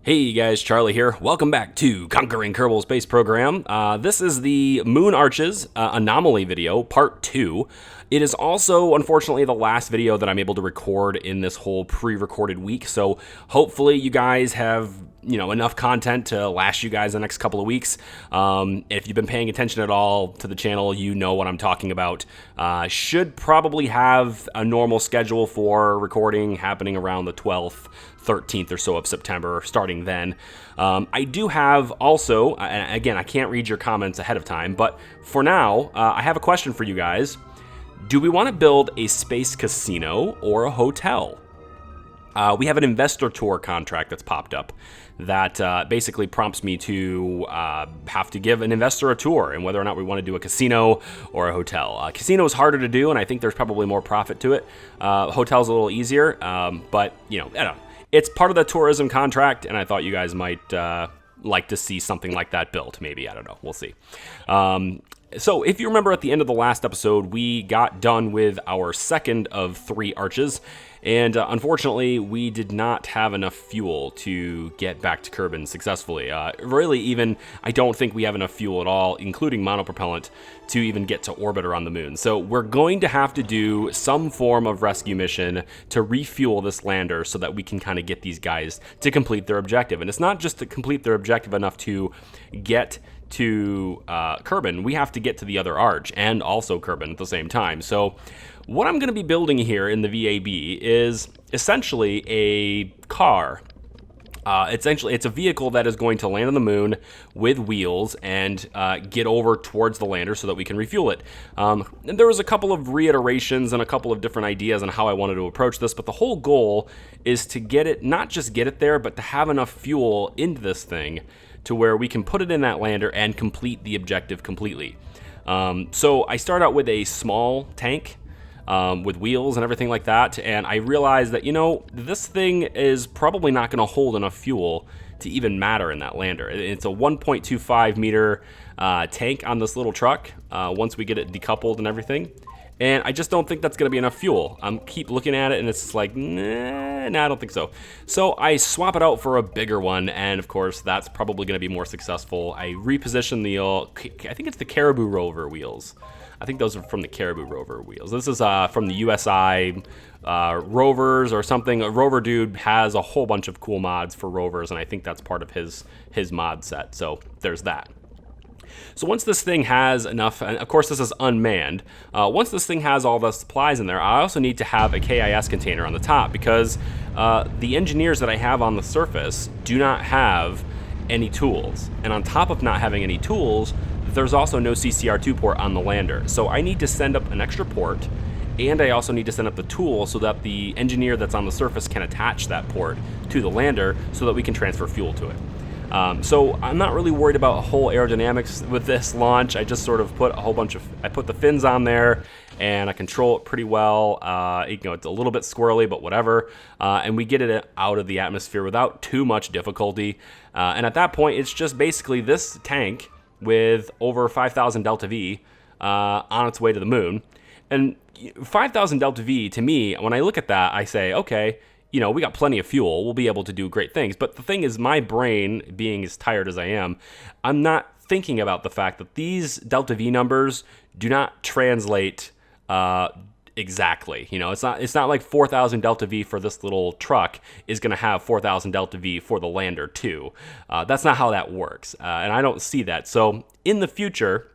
Hey guys, Charlie here. Welcome back to Conquering Kerbal Space Program. This is the Moon Arches Anomaly video, part 2. It is also, unfortunately, the last video that I'm able to record in this whole pre-recorded week, so hopefully you guys have, enough content to last you guys the next couple of weeks. If you've been paying attention at all to the channel, you know what I'm talking about. Should probably have a normal schedule for recording happening around the 12th, 13th or so of September, starting then. I do have also, again, I can't read your comments ahead of time, but for now, I have a question for you guys. Do we want to build a space casino or a hotel? We have an investor tour contract that's popped up that basically prompts me to have to give an investor a tour and whether or not we want to do a casino or a hotel. Casino is harder to do, and I think there's probably more profit to it. Hotel's a little easier, but, I don't know. It's part of the tourism contract, and I thought you guys might like to see something like that built. Maybe, I don't know. We'll see. So if you remember at the end of the last episode, we got done with our second of 3 arches, and unfortunately, we did not have enough fuel to get back to Kerbin successfully. Really, even, I don't think we have enough fuel at all, including monopropellant, to even get to orbit around the moon. So we're going to have to do some form of rescue mission to refuel this lander so that we can kind of get these guys to complete their objective. And it's not just to complete their objective enough to get to Kerbin, we have to get to the other arch and also Kerbin at the same time. So what I'm going to be building here in the VAB is essentially a car. It's a vehicle that is going to land on the moon with wheels and get over towards the lander so that we can refuel it. And there was a couple of reiterations and a couple of different ideas on how I wanted to approach this, but the whole goal is to get it, not just get it there, but to have enough fuel into this thing to where we can put it in that lander and complete the objective completely. So I start out with a small tank with wheels and everything like that, and I realized that, this thing is probably not going to hold enough fuel to even matter in that lander. It's a 1.25 meter tank on this little truck once we get it decoupled and everything. And I just don't think that's going to be enough fuel. Keep looking at it, and it's like, nah, I don't think so. So I swap it out for a bigger one, and of course, that's probably going to be more successful. I reposition I think it's the Caribou rover wheels. I think those are from the Caribou rover wheels. This is from the USI rovers or something. A rover dude has a whole bunch of cool mods for rovers, and I think that's part of his mod set. So there's that. So once this thing has enough, and of course this is unmanned, once this thing has all the supplies in there, I also need to have a KIS container on the top because the engineers that I have on the surface do not have any tools. And on top of not having any tools, there's also no CCR2 port on the lander. So I need to send up an extra port, and I also need to send up the tool so that the engineer that's on the surface can attach that port to the lander so that we can transfer fuel to it. So I'm not really worried about whole aerodynamics with this launch. I just sort of put I put the fins on there and I control it pretty well. It's a little bit squirrely, but whatever. And we get it out of the atmosphere without too much difficulty. And at that point, it's just basically this tank with over 5,000 delta V on its way to the moon. And 5,000 delta V, to me, when I look at that, I say, okay, we got plenty of fuel. We'll be able to do great things. But the thing is, my brain, being as tired as I am, I'm not thinking about the fact that these delta V numbers do not translate exactly. It's not like 4,000 delta V for this little truck is going to have 4,000 delta V for the lander too. That's not how that works, and I don't see that. So in the future,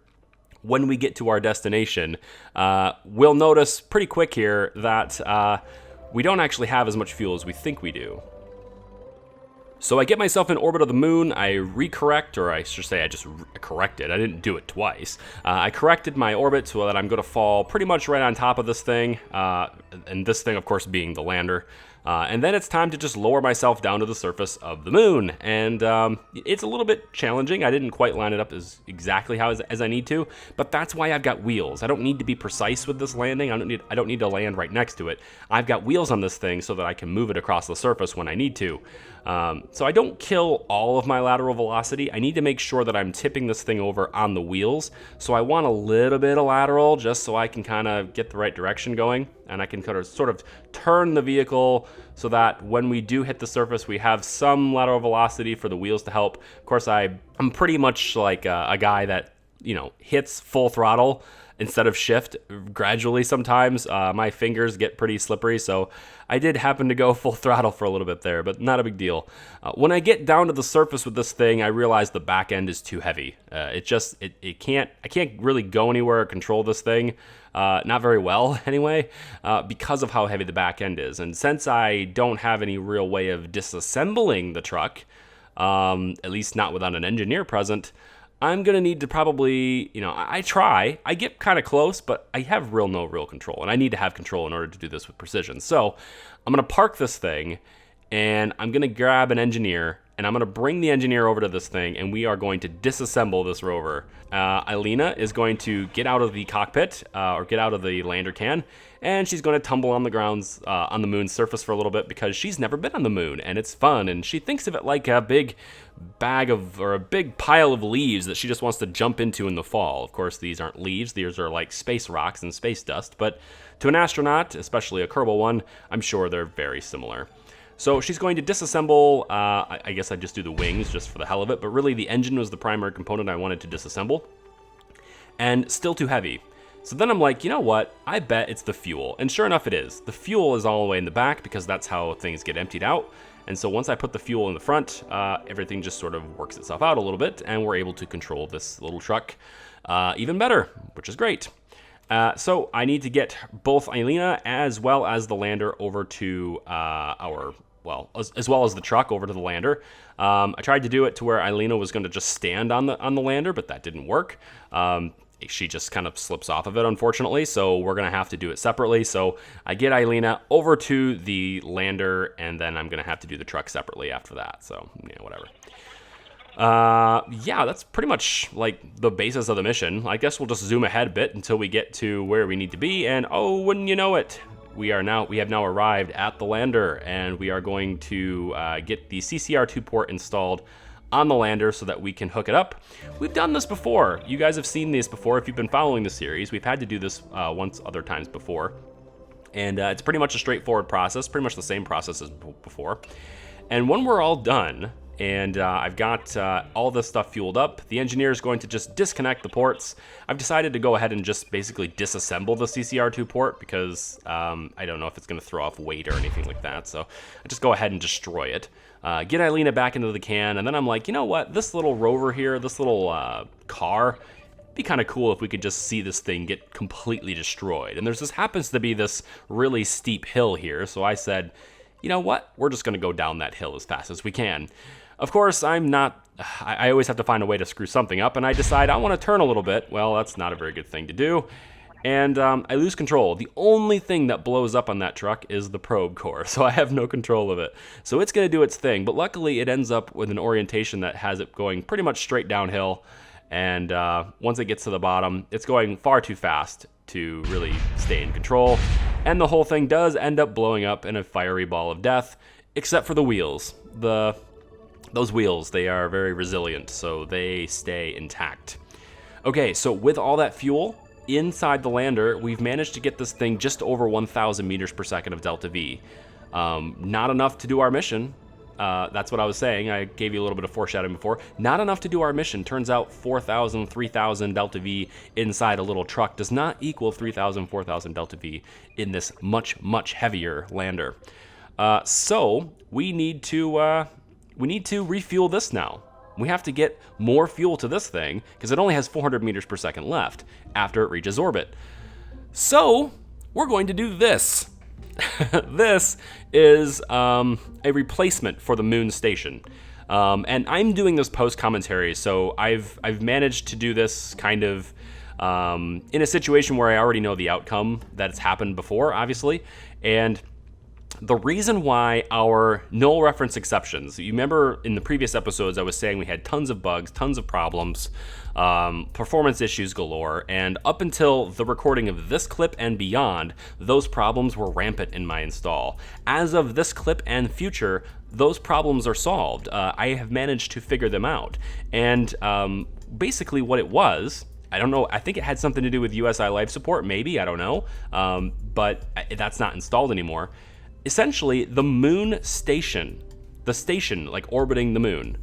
when we get to our destination, we'll notice pretty quick here that we don't actually have as much fuel as we think we do. So I get myself in orbit of the moon, I recorrect, or I should say I just corrected, I didn't do it twice. I corrected my orbit so that I'm going to fall pretty much right on top of this thing, and this thing of course being the lander. And then it's time to just lower myself down to the surface of the moon. And it's a little bit challenging. I didn't quite line it up as exactly as I need to, but that's why I've got wheels. I don't need to be precise with this landing. I don't need to land right next to it. I've got wheels on this thing so that I can move it across the surface when I need to. So I don't kill all of my lateral velocity. I need to make sure that I'm tipping this thing over on the wheels. So I want a little bit of lateral just so I can kind of get the right direction going. and I can sort of turn the vehicle so that when we do hit the surface, we have some lateral velocity for the wheels to help. Of course, I'm pretty much like a guy that, hits full throttle instead of shift gradually sometimes. My fingers get pretty slippery, so I did happen to go full throttle for a little bit there, but not a big deal. When I get down to the surface with this thing, I realize the back end is too heavy. I can't really go anywhere or control this thing, not very well anyway, because of how heavy the back end is. And since I don't have any real way of disassembling the truck, at least not without an engineer present, I'm going to need to probably, I get kind of close, but I have no real control, and I need to have control in order to do this with precision. So I'm going to park this thing, and I'm going to grab an engineer, and I'm going to bring the engineer over to this thing, and we are going to disassemble this rover. Elena is going to get out of the cockpit, or get out of the lander can, and she's going to tumble on the grounds, on the moon's surface for a little bit, because she's never been on the moon, and it's fun, and she thinks of it like a big a big pile of leaves that she just wants to jump into in the fall. Of course, these aren't leaves, these are like space rocks and space dust, but to an astronaut, especially a Kerbal one, I'm sure they're very similar. So she's going to disassemble, I guess I'd just do the wings just for the hell of it, but really the engine was the primary component I wanted to disassemble, and still too heavy. So then I'm like, you know what, I bet it's the fuel, and sure enough it is. The fuel is all the way in the back because that's how things get emptied out. And so once I put the fuel in the front, everything just sort of works itself out a little bit, and we're able to control this little truck even better, which is great. So I need to get both Elena as well as the lander over to as well as the truck over to the lander. I tried to do it to where Elena was going to just stand on the lander, but that didn't work. She just kind of slips off of it, unfortunately, so we're going to have to do it separately. So I get Elena over to the lander, and then I'm going to have to do the truck separately after that. So, whatever. Yeah, that's pretty much like the basis of the mission. I guess we'll just zoom ahead a bit until we get to where we need to be, and oh, wouldn't you know it, we have now arrived at the lander, and we are going to get the CCR2 port installed on the lander so that we can hook it up. We've done this before. You guys have seen this before if you've been following the series. We've had to do this once other times before. And it's pretty much a straightforward process, pretty much the same process as before. And when we're all done, and I've got all this stuff fueled up, the engineer is going to just disconnect the ports. I've decided to go ahead and just basically disassemble the CCR2 port because I don't know if it's going to throw off weight or anything like that. So I just go ahead and destroy it. Get Elena back into the can, and then I'm like, you know what? This little rover here, this little car, it'd be kind of cool if we could just see this thing get completely destroyed. And this happens to be this really steep hill here, so I said, you know what? We're just going to go down that hill as fast as we can. Of course, I always have to find a way to screw something up, and I decide I want to turn a little bit. Well, that's not a very good thing to do. And I lose control. The only thing that blows up on that truck is the probe core, so I have no control of it. So it's going to do its thing, but luckily it ends up with an orientation that has it going pretty much straight downhill, and once it gets to the bottom, it's going far too fast to really stay in control, and the whole thing does end up blowing up in a fiery ball of death, except for the wheels. Those wheels, they are very resilient, so they stay intact. Okay, so with all that fuel inside the lander, we've managed to get this thing just over 1,000 meters per second of delta V. Not enough to do our mission. That's what I was saying. I gave you a little bit of foreshadowing before. Not enough to do our mission. Turns out 4,000, 3,000 delta V inside a little truck does not equal 3,000, 4,000 delta V in this much, much heavier lander. So we need to refuel this now. We have to get more fuel to this thing because it only has 400 meters per second left after it reaches orbit. So we're going to do this. This is a replacement for the moon station. And I'm doing this post-commentary, so I've managed to do this kind of in a situation where I already know the outcome that's happened before, obviously. And the reason why our null reference exceptions, you remember in the previous episodes I was saying we had tons of bugs, tons of problems, performance issues galore, and up until the recording of this clip and beyond, those problems were rampant in my install. As of this clip and future, those problems are solved. I have managed to figure them out. And basically what it was I don't know. I think it had something to do with USI life support, maybe. I don't know. But that's not installed anymore. Essentially, the moon station, the station like orbiting the moon,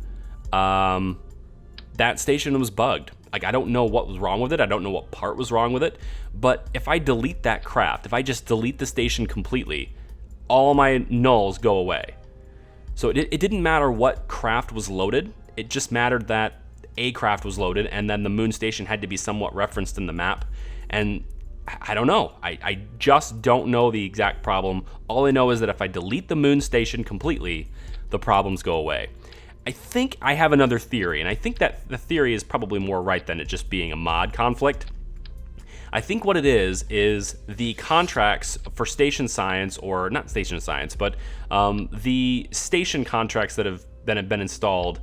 that station was bugged. Like, I don't know what was wrong with it. I don't know what part was wrong with it. But if I delete that craft, if I just delete the station completely, all my nulls go away. So it didn't matter what craft was loaded. It just mattered that a craft was loaded, and then the moon station had to be somewhat referenced in the map. And I don't know. I just don't know the exact problem. All I know is that if I delete the moon station completely, the problems go away. I think I have another theory, and I think that the theory is probably more right than it just being a mod conflict. I think what it is the contracts for station science, or not station science, but the station contracts that have been installed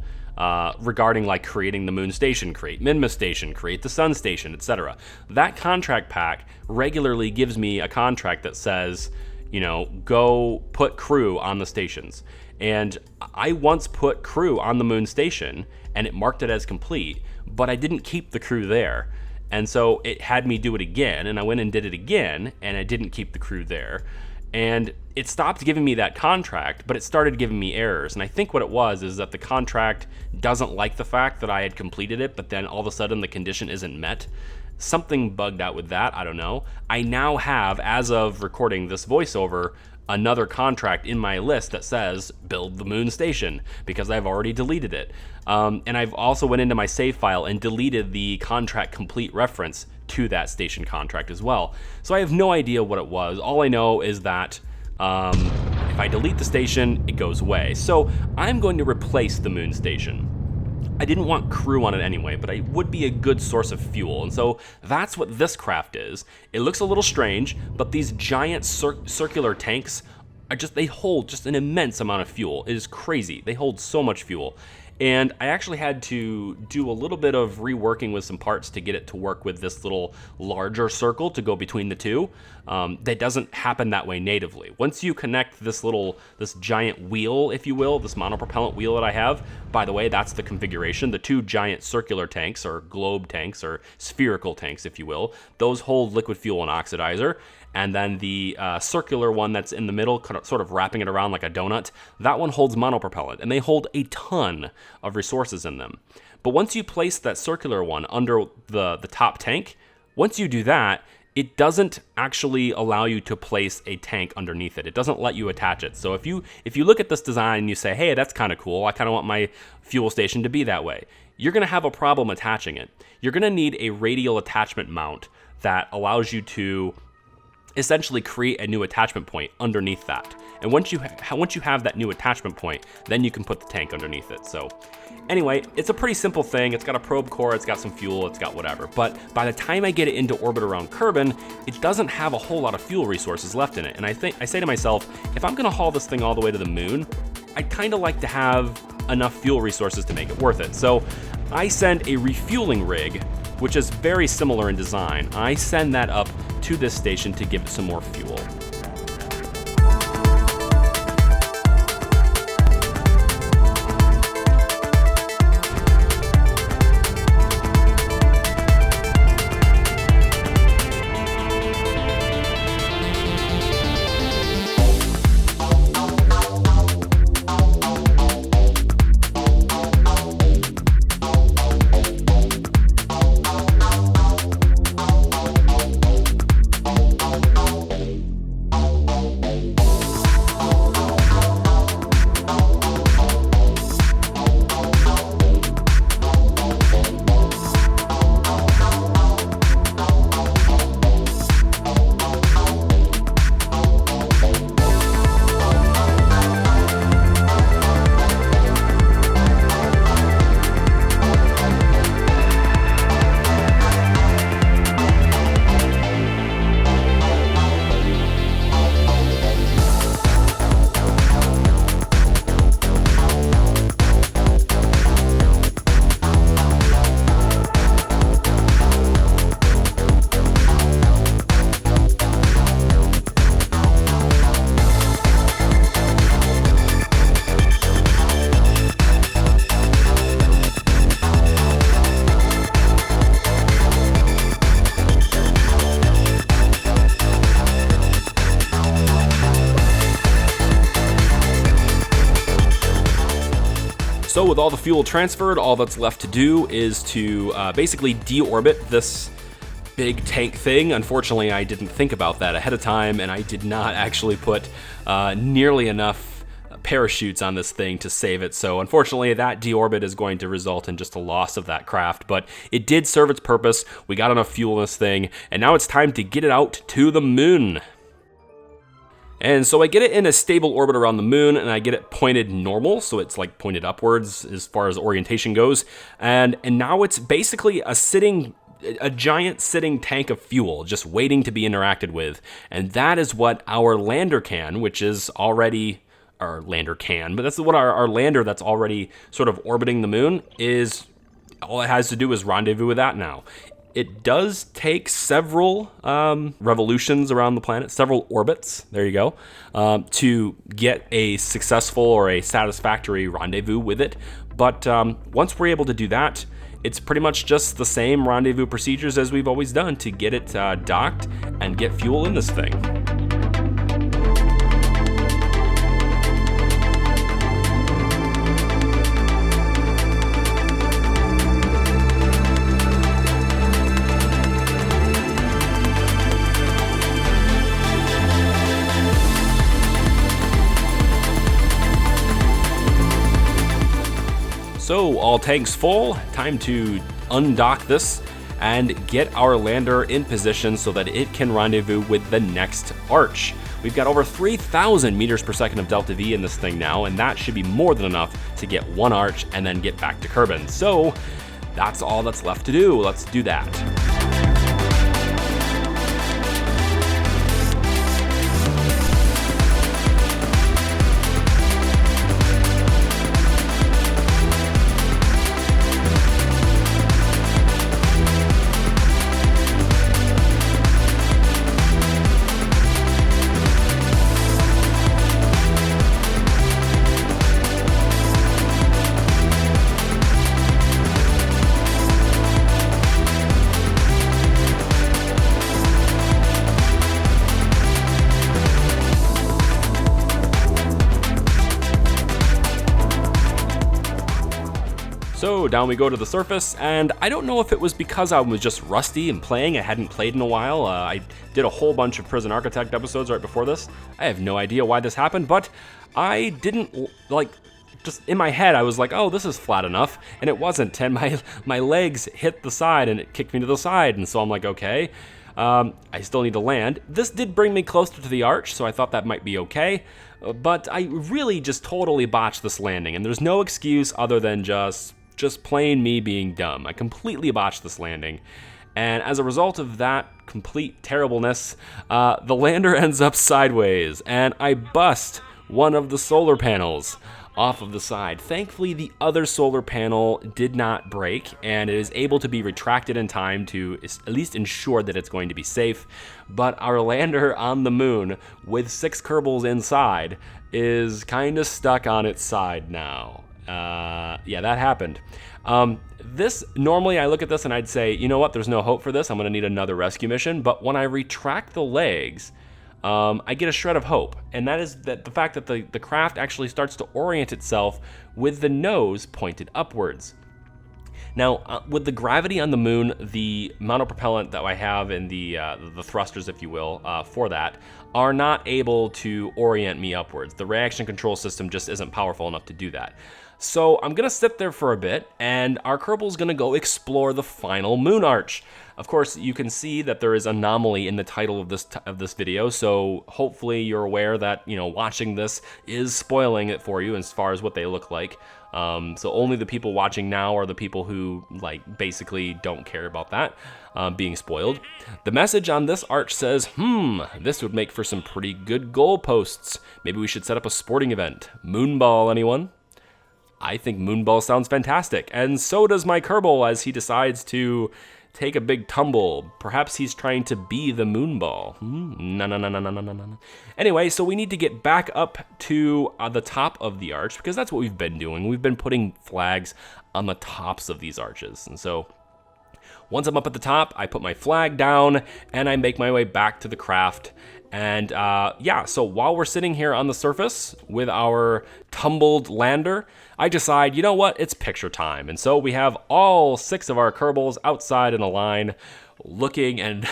regarding like creating the moon station, create Minmus station, create the sun station, etc. That contract pack regularly gives me a contract that says, you know, go put crew on the stations. And I once put crew on the moon station and it marked it as complete, but I didn't keep the crew there. And so it had me do it again, and I went and did it again, and I didn't keep the crew there. And it stopped giving me that contract, but it started giving me errors. And I think what it was is that the contract doesn't like the fact that I had completed it, but then all of a sudden the condition isn't met. Something bugged out with that, I don't know. I now have, as of recording this voiceover, another contract in my list that says build the moon station, because I've already deleted it. And I've also went into my save file and deleted the contract complete reference to that station contract as well. So I have no idea what it was. All I know is that if I delete the station, it goes away. So I'm going to replace the moon station. I didn't want crew on it anyway, but it would be a good source of fuel. And so that's what this craft is. It looks a little strange, but these giant circular tanks are they hold just an immense amount of fuel. It is crazy. They hold so much fuel. And I actually had to do a little bit of reworking with some parts to get it to work with this little larger circle to go between the two. That doesn't happen that way natively. Once you connect this giant wheel, if you will, this monopropellant wheel that I have, by the way, that's the configuration. The two giant circular tanks, or globe tanks, or spherical tanks, if you will, those hold liquid fuel and oxidizer. And then the circular one that's in the middle, sort of wrapping it around like a donut, that one holds monopropellant, and they hold a ton of resources in them. But once you place that circular one under the top tank, once you do that, it doesn't actually allow you to place a tank underneath it. It doesn't let you attach it. So if you look at this design and you say, hey, that's kind of cool, I kind of want my fuel station to be that way, you're going to have a problem attaching it. You're going to need a radial attachment mount that allows you to essentially create a new attachment point underneath that. And once you have that new attachment point, then you can put the tank underneath it. So anyway, it's a pretty simple thing. It's got a probe core, it's got some fuel, it's got whatever. But by the time I get it into orbit around Kerbin, it doesn't have a whole lot of fuel resources left in it. And I say to myself, if I'm gonna haul this thing all the way to the moon, I'd kind of like to have enough fuel resources to make it worth it. So I send a refueling rig, which is very similar in design. I send that up to this station to give it some more fuel. So with all the fuel transferred, all that's left to do is to basically deorbit this big tank thing. Unfortunately, I didn't think about that ahead of time, and I did not actually put nearly enough parachutes on this thing to save it. So unfortunately, that deorbit is going to result in just a loss of that craft, but it did serve its purpose. We got enough fuel in this thing, and now it's time to get it out to the moon. And so I get it in a stable orbit around the moon, and I get it pointed normal, so it's like pointed upwards as far as orientation goes. And now it's basically a giant sitting tank of fuel just waiting to be interacted with. And that is what our lander can, which is already our lander can, but that's what our lander that's already sort of orbiting the moon is. All it has to do is rendezvous with that now. It does take several revolutions around the planet, several orbits, there you go, to get a successful or a satisfactory rendezvous with it. But once we're able to do that, it's pretty much just the same rendezvous procedures as we've always done to get it docked and get fuel in this thing. So all tanks full, time to undock this and get our lander in position so that it can rendezvous with the next arch. We've got over 3,000 meters per second of delta V in this thing now, and that should be more than enough to get one arch and then get back to Kerbin. So that's all that's left to do. Let's do that. So down we go to the surface, and I don't know if it was because I was just rusty and playing. I hadn't played in a while. I did a whole bunch of Prison Architect episodes right before this. I have no idea why this happened, but I didn't, just in my head, I was like, oh, this is flat enough, and it wasn't, and my legs hit the side, and it kicked me to the side, and so I'm like, okay, I still need to land. This did bring me closer to the arch, so I thought that might be okay, but I really just totally botched this landing, and there's no excuse other than just plain me being dumb. I completely botched this landing, and as a result of that complete terribleness, the lander ends up sideways, and I bust one of the solar panels off of the side. Thankfully, the other solar panel did not break, and it is able to be retracted in time to at least ensure that it's going to be safe. But our lander on the moon with 6 Kerbals inside is kind of stuck on its side now. Yeah, that happened. This, normally I look at this and I'd say, you know what, there's no hope for this, I'm gonna need another rescue mission, but when I retract the legs, I get a shred of hope, and that is that the fact that the craft actually starts to orient itself with the nose pointed upwards. Now, with the gravity on the moon, the monopropellant that I have and the thrusters, if you will, for that, are not able to orient me upwards. The reaction control system just isn't powerful enough to do that. So I'm gonna sit there for a bit, and our Kerbal's gonna go explore the final moon arch. Of course, you can see that there is anomaly in the title of this video, so hopefully you're aware that, you know, watching this is spoiling it for you as far as what they look like. So only the people watching now are the people who, like, basically don't care about that being spoiled. The message on this arch says, this would make for some pretty good goalposts. Maybe we should set up a sporting event. Moonball, anyone? I think Moonball sounds fantastic, and so does my Kerbal as he decides to take a big tumble. Perhaps he's trying to be the Moonball. No. Anyway, so we need to get back up to the top of the arch, because that's what we've been doing. We've been putting flags on the tops of these arches, and so once I'm up at the top, I put my flag down, and I make my way back to the craft. And yeah, so while we're sitting here on the surface with our humbled lander, I decide, you know what, it's picture time. And so we have all 6 of our Kerbals outside in a line, looking and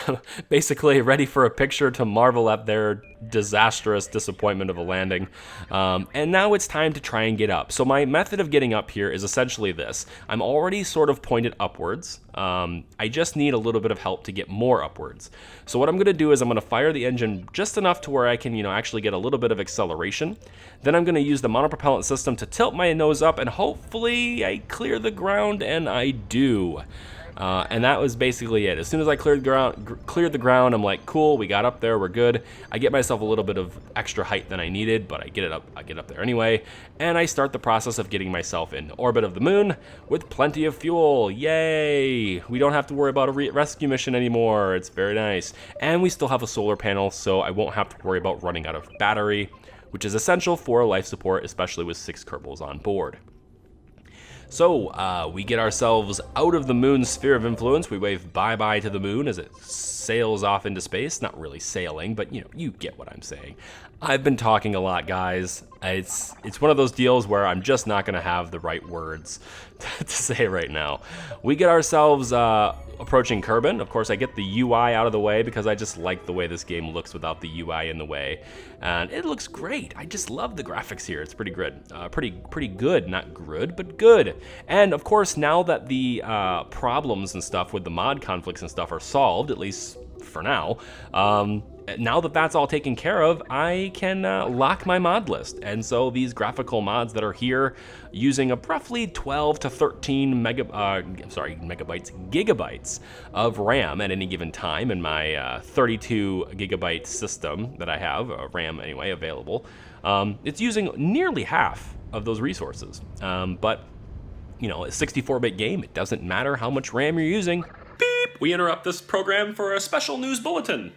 basically ready for a picture to marvel at their disastrous disappointment of a landing. And now it's time to try and get up. So my method of getting up here is essentially this. I'm already sort of pointed upwards. I just need a little bit of help to get more upwards. So what I'm going to do is I'm going to fire the engine just enough to where I can, actually get a little bit of acceleration. Then I'm going to use the monopropellant system to tilt my nose up, and hopefully I clear the ground, and I do. And that was basically it. As soon as I cleared the ground, I'm like, cool, we got up there, we're good. I get myself a little bit of extra height than I needed, but I get up there anyway, and I start the process of getting myself in orbit of the moon with plenty of fuel. Yay! We don't have to worry about a rescue mission anymore. It's very nice. And we still have a solar panel, so I won't have to worry about running out of battery, which is essential for life support, especially with 6 Kerbals on board. So we get ourselves out of the moon's sphere of influence. We wave bye-bye to the moon as it sails off into space. Not really sailing, but you get what I'm saying. I've been talking a lot, guys. It's one of those deals where I'm just not going to have the right words to say right now. We get ourselves approaching Kerbin. Of course, I get the UI out of the way because I just like the way this game looks without the UI in the way. And it looks great. I just love the graphics here. It's pretty good. Pretty good. Not good, but good. And of course, now that the problems and stuff with the mod conflicts and stuff are solved, at least for now, now that that's all taken care of, I can lock my mod list. And so these graphical mods that are here using a roughly 12 to 13 gigabytes of RAM at any given time in my 32 gigabyte system that I have, RAM anyway, available, it's using nearly half of those resources. But, a 64-bit game, it doesn't matter how much RAM you're using. Beep! We interrupt this program for a special news bulletin.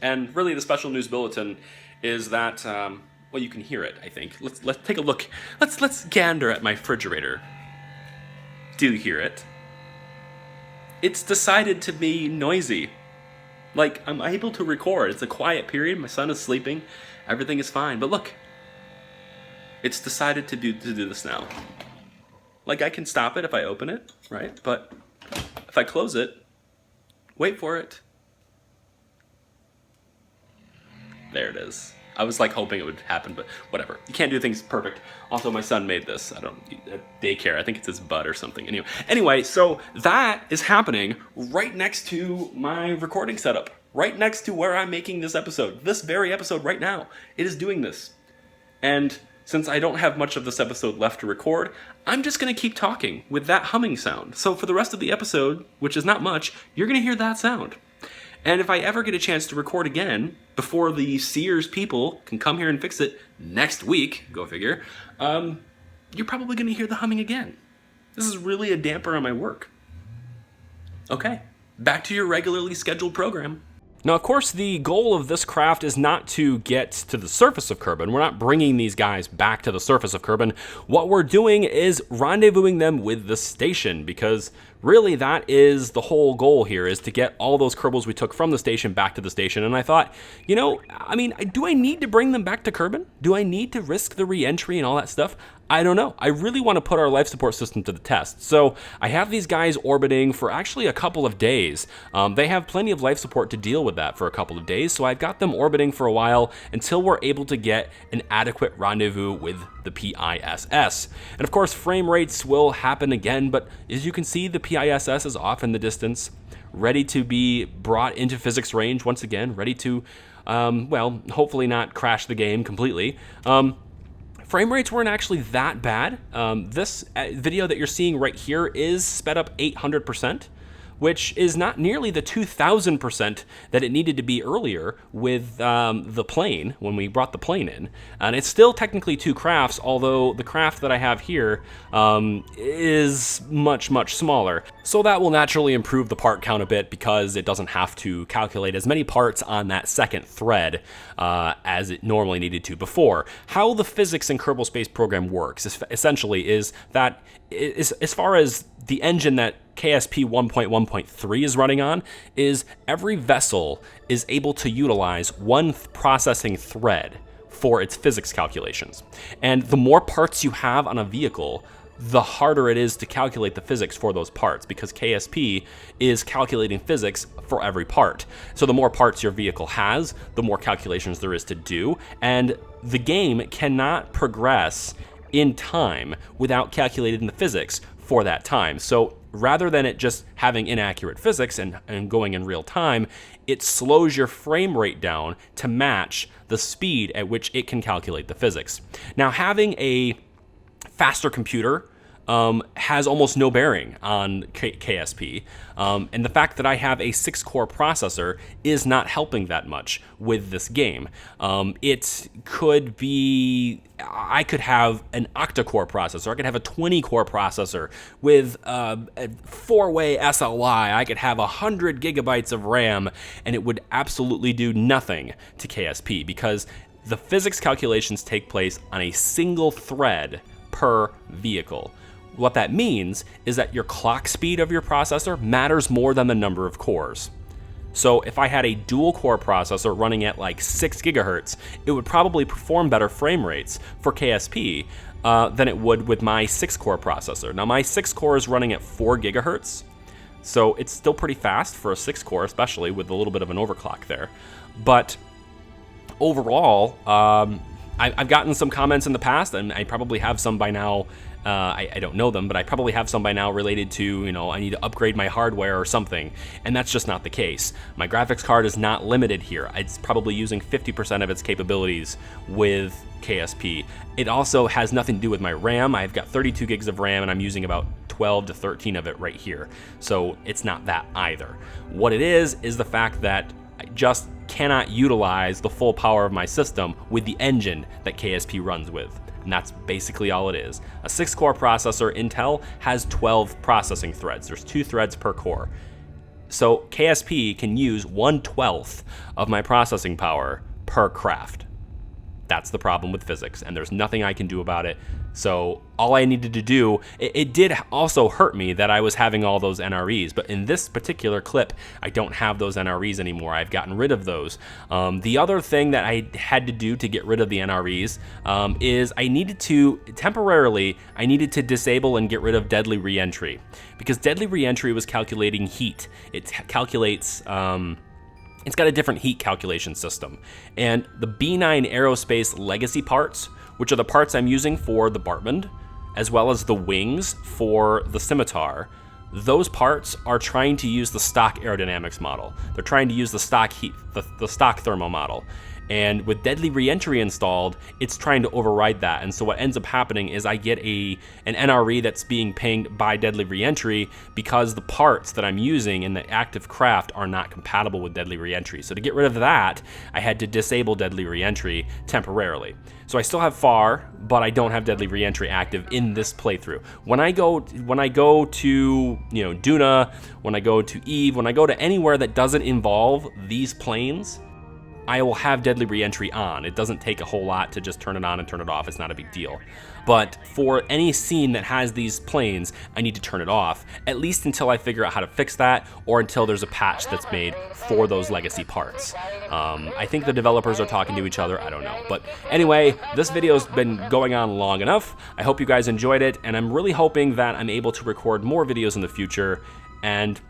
And really the special news bulletin is that, well, you can hear it, I think. Let's take a look. Let's gander at my refrigerator. Do you hear it? It's decided to be noisy. Like, I'm able to record. It's a quiet period. My son is sleeping. Everything is fine. But look, it's decided to do this now. Like, I can stop it if I open it, right? But if I close it, wait for it. There it is. I was like hoping it would happen, but whatever. You can't do things perfect. Also, my son made this. At daycare. I think it's his bud or something. Anyway, so that is happening right next to my recording setup. Right next to where I'm making this episode. This very episode right now. It is doing this. And since I don't have much of this episode left to record, I'm just going to keep talking with that humming sound. So for the rest of the episode, which is not much, you're going to hear that sound. And if I ever get a chance to record again, before the Sears people can come here and fix it next week, go figure, you're probably going to hear the humming again. This is really a damper on my work. Okay, back to your regularly scheduled program. Now, of course, the goal of this craft is not to get to the surface of Kerbin. We're not bringing these guys back to the surface of Kerbin. What we're doing is rendezvousing them with the station, because really that is the whole goal here, is to get all those Kerbals we took from the station back to the station. And I thought, do I need to bring them back to Kerbin? Do I need to risk the re-entry and all that stuff? I don't know. I really want to put our life support system to the test. So I have these guys orbiting for actually a couple of days. They have plenty of life support to deal with that for a couple of days. So I've got them orbiting for a while until we're able to get an adequate rendezvous with the PISS. And of course, frame rates will happen again, but as you can see, the PISS is off in the distance, ready to be brought into physics range once again, ready to, hopefully not crash the game completely. Frame rates weren't actually that bad. This video that you're seeing right here is sped up 800%, which is not nearly the 2,000% that it needed to be earlier with the plane, when we brought the plane in. And it's still technically 2 crafts, although the craft that I have here is much, much smaller. So that will naturally improve the part count a bit, because it doesn't have to calculate as many parts on that second thread as it normally needed to before. How the physics in Kerbal Space Program works, essentially, is that as far as the engine that KSP 1.1.3 is running on, is every vessel is able to utilize one processing thread for its physics calculations. And the more parts you have on a vehicle, the harder it is to calculate the physics for those parts, because KSP is calculating physics for every part. So the more parts your vehicle has, the more calculations there is to do, and the game cannot progress in time without calculating the physics for that time. So rather than it just having inaccurate physics and going in real time, it slows your frame rate down to match the speed at which it can calculate the physics. Now, having a faster computer has almost no bearing on KSP, and the fact that I have a 6-core processor is not helping that much with this game. It could be, I could have an octa-core processor, I could have a 20-core processor with a 4-way SLI, I could have 100 gigabytes of RAM, and it would absolutely do nothing to KSP, because the physics calculations take place on a single thread per vehicle. What that means is that your clock speed of your processor matters more than the number of cores. So if I had a dual core processor running at like 6 gigahertz, it would probably perform better frame rates for KSP than it would with my 6-core processor. Now my 6-core is running at 4 gigahertz, so it's still pretty fast for a 6-core, especially with a little bit of an overclock there. But overall, I've gotten some comments in the past, and I probably have some by now. I don't know them, but I probably have some by now related to, you know, I need to upgrade my hardware or something, and that's just not the case. My graphics card is not limited here. It's probably using 50% of its capabilities with KSP. It also has nothing to do with my RAM. I've got 32 gigs of RAM, and I'm using about 12 to 13 of it right here, so it's not that either. What it is the fact that I just cannot utilize the full power of my system with the engine that KSP runs with. And that's basically all it is. A 6-core processor, Intel, has 12 processing threads. There's 2 threads per core. So KSP can use 1/12 of my processing power per craft. That's the problem with physics, and there's nothing I can do about it. So all I needed to do, it did also hurt me that I was having all those NREs, but in this particular clip, I don't have those NREs anymore. I've gotten rid of those. The other thing that I had to do to get rid of the NREs is I needed to, temporarily, I needed to disable and get rid of deadly reentry, because deadly reentry was calculating heat. It calculates, it's got a different heat calculation system. And the B9 Aerospace legacy parts, which are the parts I'm using for the Bartman, as well as the wings for the Scimitar, those parts are trying to use the stock aerodynamics model. They're trying to use the stock heat, the stock thermal model. And with deadly reentry installed, it's trying to override that. And so what ends up happening is I get an NRE that's being pinged by deadly reentry because the parts that I'm using in the active craft are not compatible with deadly reentry. So to get rid of that, I had to disable deadly reentry temporarily. So I still have FAR, but I don't have deadly reentry active in this playthrough. When I go to, you know, Duna, when I go to Eve, when I go to anywhere that doesn't involve these planes, I will have deadly reentry on. It doesn't take a whole lot to just turn it on and turn it off. It's not a big deal. But for any scene that has these planes, I need to turn it off, at least until I figure out how to fix that, or until there's a patch that's made for those legacy parts. I think the developers are talking to each other. I don't know. But anyway, this video's been going on long enough. I hope you guys enjoyed it, and I'm really hoping that I'm able to record more videos in the future, and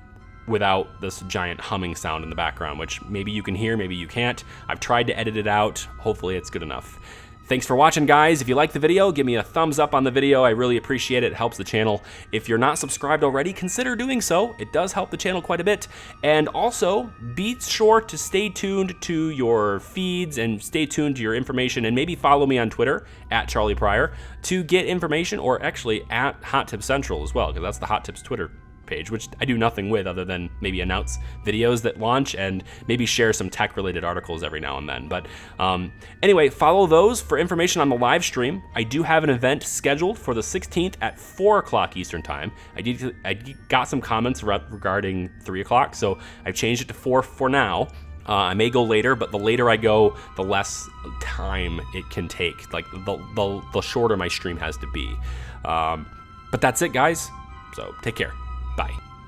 without this giant humming sound in the background, which maybe you can hear, maybe you can't. I've tried to edit it out. Hopefully it's good enough. Thanks for watching, guys. If you like the video, give me a thumbs up on the video. I really appreciate it. It helps the channel. If you're not subscribed already, consider doing so. It does help the channel quite a bit. And also, be sure to stay tuned to your feeds and stay tuned to your information, and maybe follow me on Twitter, @CharliePryor, to get information, or actually at Hot Tips Central as well, because that's the Hot Tips Twitter page, which I do nothing with other than maybe announce videos that launch and maybe share some tech-related articles every now and then. But anyway, follow those for information on the live stream. I do have an event scheduled for the 16th at 4 o'clock Eastern Time. I got some comments regarding 3 o'clock, so I've changed it to 4 for now. I may go later, but the later I go, the less time it can take. Like, the shorter my stream has to be. But that's it, guys. So take care. Bye.